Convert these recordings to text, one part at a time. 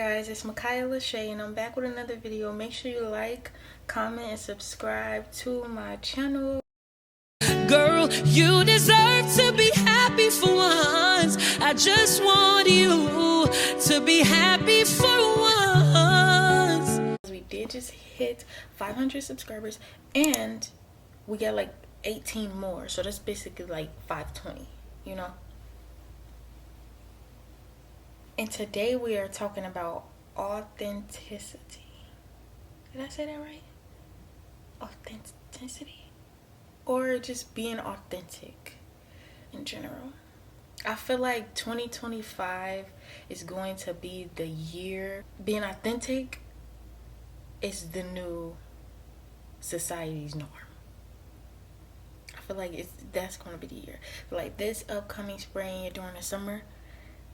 Guys, it's Micaiah Lachey and I'm back with another video. Make sure you like, comment, and subscribe to my channel. Girl, you deserve to be happy for once. I just want you to be happy for once. We did just hit 500 subscribers and we got like 18 more. So that's basically like 520, you know? And today we are talking about authenticity. Did I say that right? Authenticity? Or just being authentic in general. I feel like 2025 is going to be the year. Being authentic is the new society's norm. I feel like that's going to be the year. Like this upcoming spring during the summer,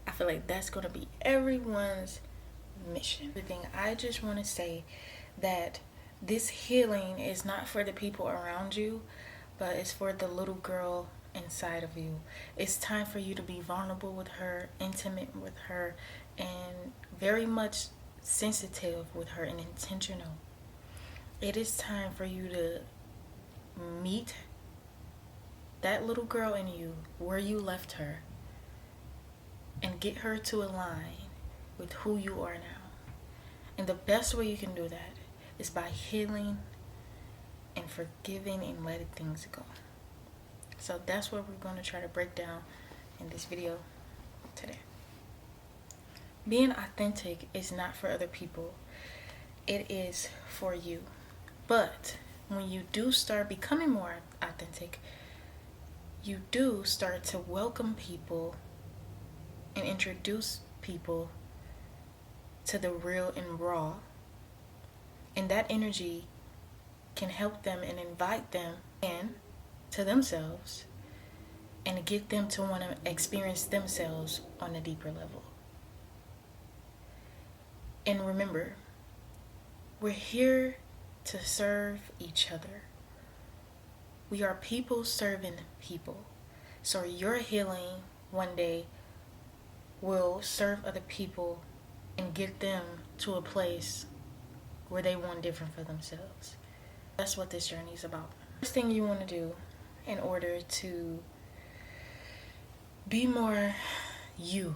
I feel like that's going to be everyone's mission. The thing I just want to say that this healing is not for the people around you, but it's for the little girl inside of you. It's time for you to be vulnerable with her, intimate with her, and very much sensitive with her and intentional. It is time for you to meet that little girl in you where you left her and get her to align with who you are now. And the best way you can do that is by healing and forgiving and letting things go. So that's what we're going to try to break down in this video today. Being authentic is not for other people. It is for you. But when you do start becoming more authentic, you do start to welcome people and introduce people to the real and raw. And that energy can help them and invite them in to themselves and get them to want to experience themselves on a deeper level. And remember, we're here to serve each other. We are people serving people. So your healing one day will serve other people and get them to a place where they want different for themselves. That's what this journey is about. First thing you want to do in order to be more you,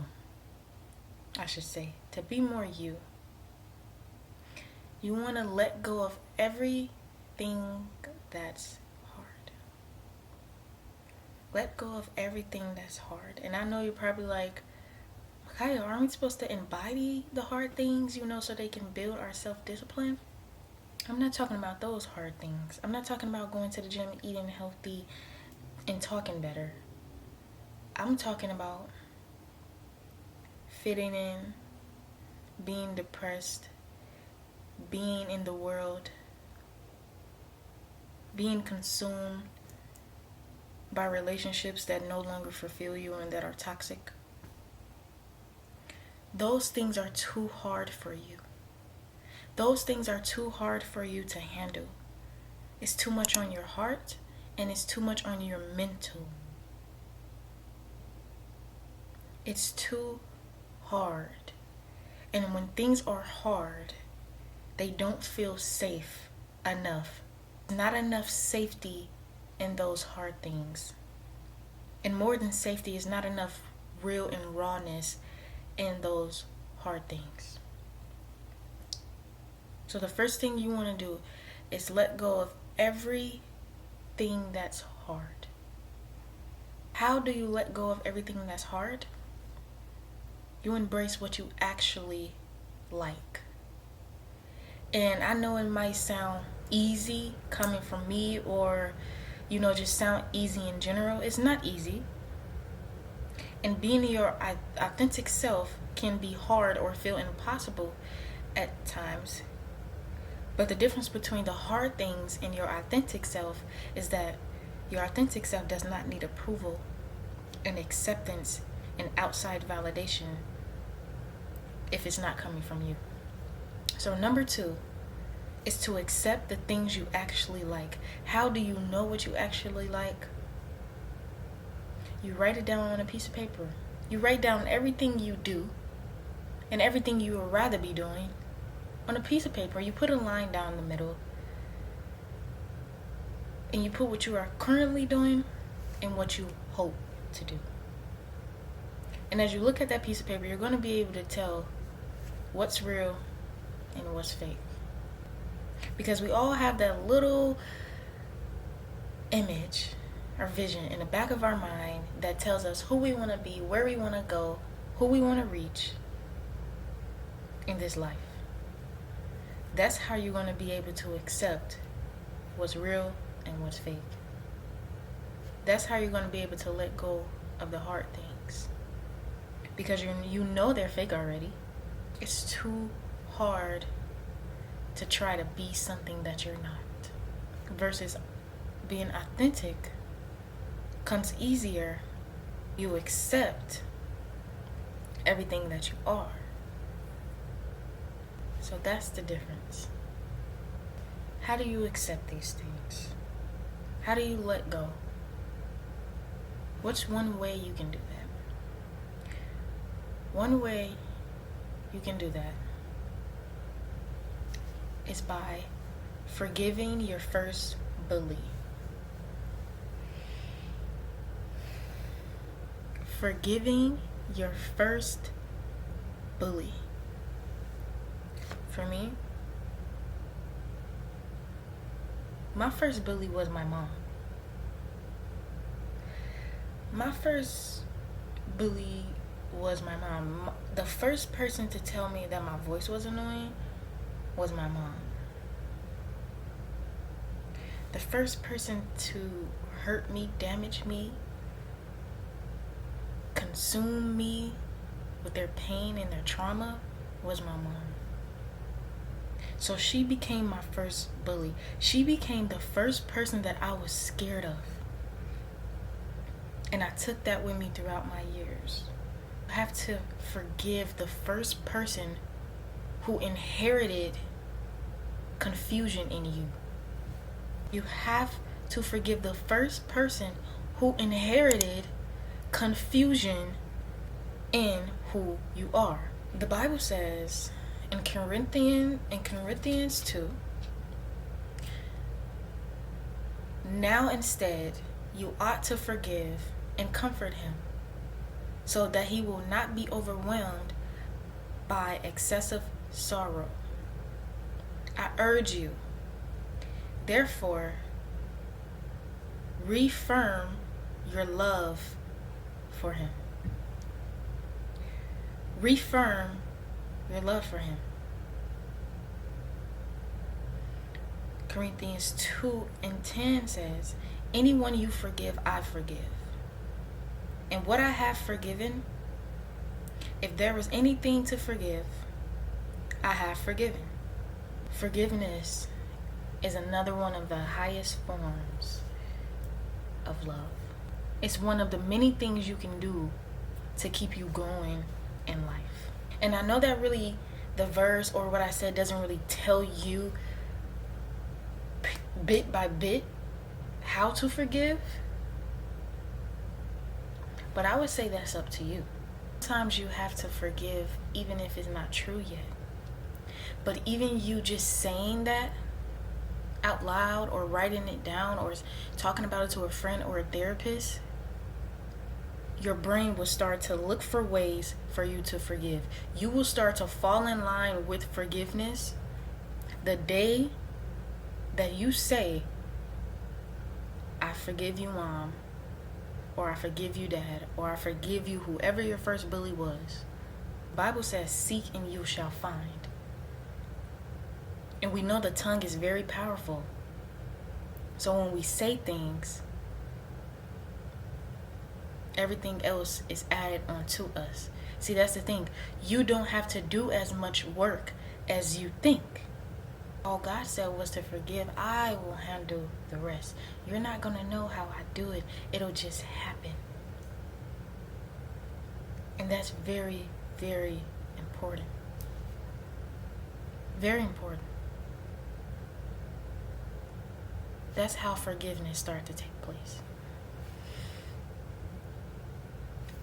I should say, to be more you, you want to let go of everything that's hard. Let go of everything that's hard. And I know you're probably like, Kaya, aren't we supposed to embody the hard things, so they can build our self-discipline? I'm not talking about those hard things. I'm not talking about going to the gym, eating healthy, and talking better. I'm talking about fitting in, being depressed, being in the world, being consumed by relationships that no longer fulfill you and that are toxic. Those things are too hard for you. Those things are too hard for you to handle. It's too much on your heart and it's too much on your mental. It's too hard. And when things are hard, they don't feel safe enough. Not enough safety in those hard things. And more than safety is not enough real and rawness in those hard things. So the first thing you want to do is let go of everything that's hard. How do you let go of everything that's hard? You embrace what you actually like. And I know it might sound easy coming from me or, just sound easy in general. It's not easy. And being your authentic self can be hard or feel impossible at times. But the difference between the hard things and your authentic self is that your authentic self does not need approval and acceptance and outside validation if it's not coming from you. So number 2 is to accept the things you actually like. How do you know what you actually like? You write it down on a piece of paper. You write down everything you do and everything you would rather be doing on a piece of paper. You put a line down the middle, and you put what you are currently doing and what you hope to do. And as you look at that piece of paper, you're going to be able to tell what's real and what's fake. Because we all have that little image or vision in the back of our mind that tells us who we want to be, where we want to go, who we want to reach in this life. That's how you're going to be able to accept what's real and what's fake. That's how you're going to be able to let go of the hard things. Because you know they're fake already. It's too hard to try to be something that you're not. Versus being authentic comes easier. You accept everything that you are. So that's the difference. How do you accept these things? How do you let go? What's one way you can do that? One way you can do that is by forgiving your first bully. Forgiving your first bully. For me, my first bully was my mom. My first bully was my mom. The first person to tell me that my voice was annoying was my mom. The first person to hurt me, damage me, consume me with their pain and their trauma was my mom. So she became my first bully. She became the first person that I was scared of. And I took that with me throughout my years. I have to forgive the first person who inherited confusion in you. You have to forgive the first person who inherited confusion in who you are. The Bible says in Corinthians 2, now instead you ought to forgive and comfort him, so that he will not be overwhelmed by excessive sorrow. I urge you, therefore, reaffirm your love for him. Reaffirm your love for him. Corinthians 2:10 says, anyone you forgive, I forgive. And what I have forgiven, if there was anything to forgive, I have forgiven. Forgiveness is another one of the highest forms of love. It's one of the many things you can do to keep you going in life. And I know that really the verse or what I said doesn't really tell you bit by bit how to forgive, but I would say that's up to you. Sometimes you have to forgive even if it's not true yet. But even you just saying that out loud or writing it down or talking about it to a friend or a therapist, your brain will start to look for ways for you to forgive. You will start to fall in line with forgiveness the day that you say, I forgive you, Mom, or I forgive you, Dad, or I forgive you, whoever your first bully was. The Bible says, seek and you shall find. And we know the tongue is very powerful. So when we say things, everything else is added onto us. See, that's the thing. You don't have to do as much work as you think. All God said was to forgive. I will handle the rest. You're not going to know how I do it. It'll just happen. And that's very, very important. Very important. That's how forgiveness starts to take place.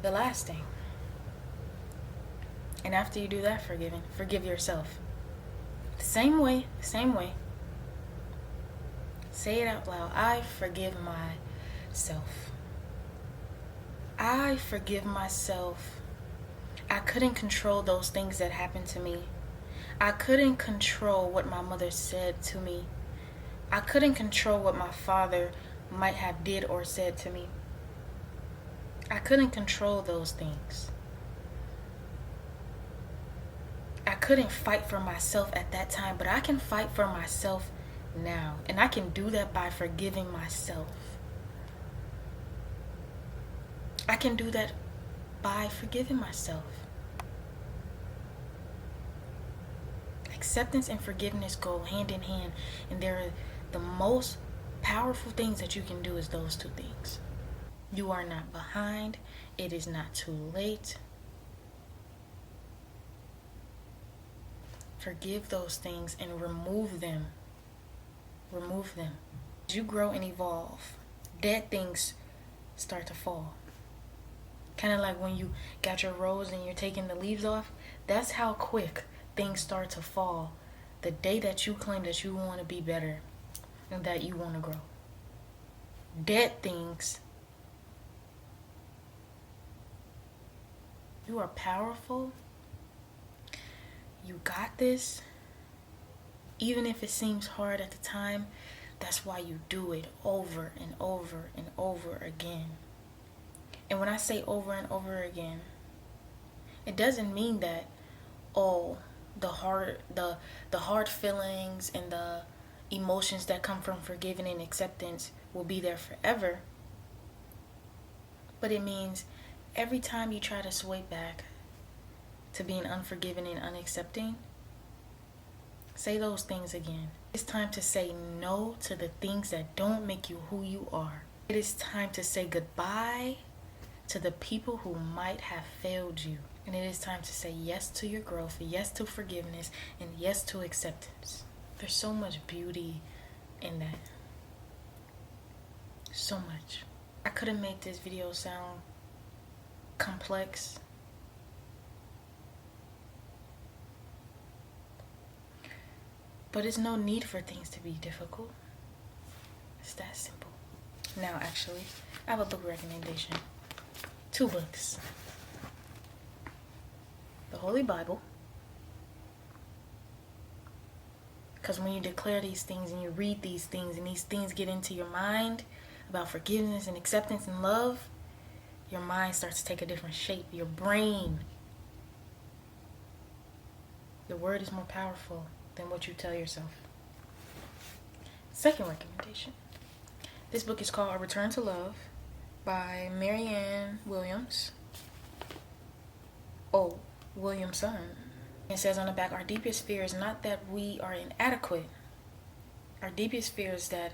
The last thing, And after you do that forgiving, forgive yourself. Same way. Say it out loud. I forgive myself. I forgive myself. I couldn't control those things that happened to me. I couldn't control what my mother said to me. I couldn't control what my father might have did or said to me. I couldn't control those things. I couldn't fight for myself at that time, but I can fight for myself now. And I can do that by forgiving myself. I can do that by forgiving myself. Acceptance and forgiveness go hand in hand, and they're the most powerful things that you can do is those two things. You are not behind. It is not too late. Forgive those things and remove them. Remove them. As you grow and evolve, dead things start to fall. Kind of like when you got your rose and you're taking the leaves off. That's how quick things start to fall the day that you claim that you want to be better and that you want to grow. Dead things. You are powerful. You got this. Even if it seems hard at the time, that's why you do it over and over and over again. And when I say over and over again, it doesn't mean that, the hard feelings and the emotions that come from forgiving and acceptance will be there forever. But it means every time you try to sway back to being unforgiving and unaccepting, say those things again. It's time to say no to the things that don't make you who you are. It is time to say goodbye to the people who might have failed you. And it is time to say yes to your growth, yes to forgiveness, and yes to acceptance. There's so much beauty in that. So much. I could have made this video sound complex. But there's no need for things to be difficult. It's that simple. Now, actually, I have a book recommendation. 2 books. The Holy Bible. Because when you declare these things and you read these things and these things get into your mind about forgiveness and acceptance and love, your mind starts to take a different shape. Your brain. The word is more powerful than what you tell yourself. Second recommendation. This book is called A Return to Love by Marianne Williams. Williamson. It says on the back, our deepest fear is not that we are inadequate. Our deepest fear is that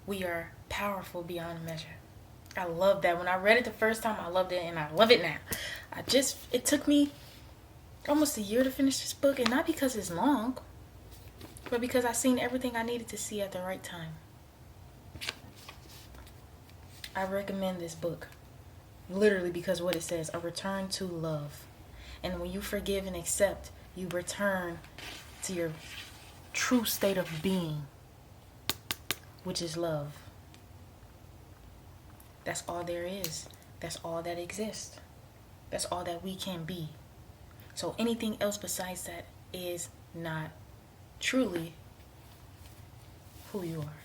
we are powerful beyond measure. I love that. When I read it the first time, I loved it, and I love it now. It took me almost a year to finish this book, and not because it's long, but because I seen everything I needed to see at the right time. I recommend this book, literally because what it says, a return to love. And when you forgive and accept, you return to your true state of being, which is love. That's all there is. That's all that exists. That's all that we can be. So anything else besides that is not truly who you are,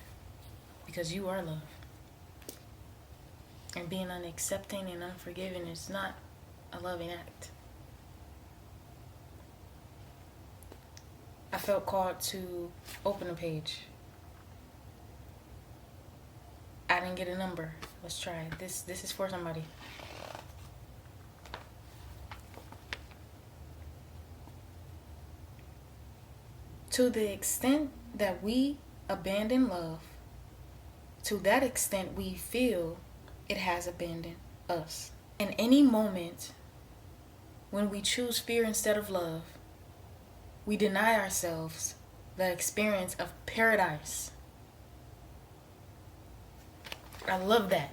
because you are love. And being unaccepting and unforgiving is not a loving act. I felt called to open a page. I didn't get a number. Let's try it. This is for somebody. To the extent that we abandon love, to that extent we feel it has abandoned us. In any moment when we choose fear instead of love, we deny ourselves the experience of paradise. I love that,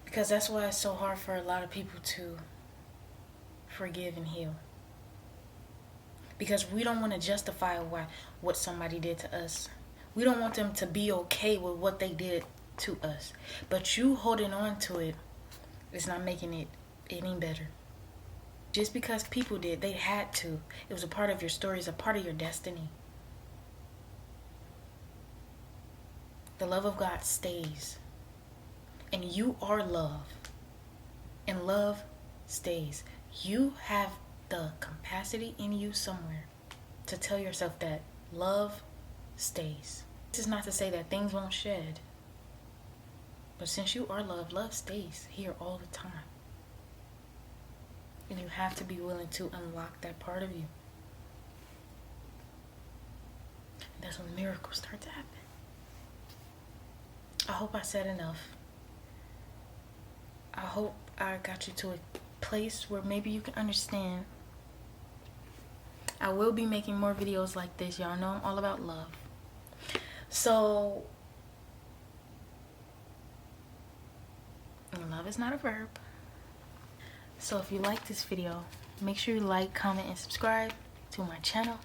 because that's why it's so hard for a lot of people to forgive and heal. because we don't want to justify what somebody did to us. We don't want them to be okay with what they did to us. But you holding on to it is not making it any better. Just because people did, they had to. It was a part of your story, it's a part of your destiny. The love of God stays. And you are love. And love stays. You have the capacity in you somewhere to tell yourself that love stays. This is not to say that things won't shed. But since you are love, love stays here all the time. And you have to be willing to unlock that part of you. And that's when miracles start to happen. I hope I said enough. I hope I got you to a place where maybe you can understand. I will be making more videos like this. Y'all know I'm all about love. So, love is not a verb. So if you like this video, make sure you like, comment, and subscribe to my channel.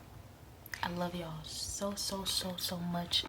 I love y'all so much.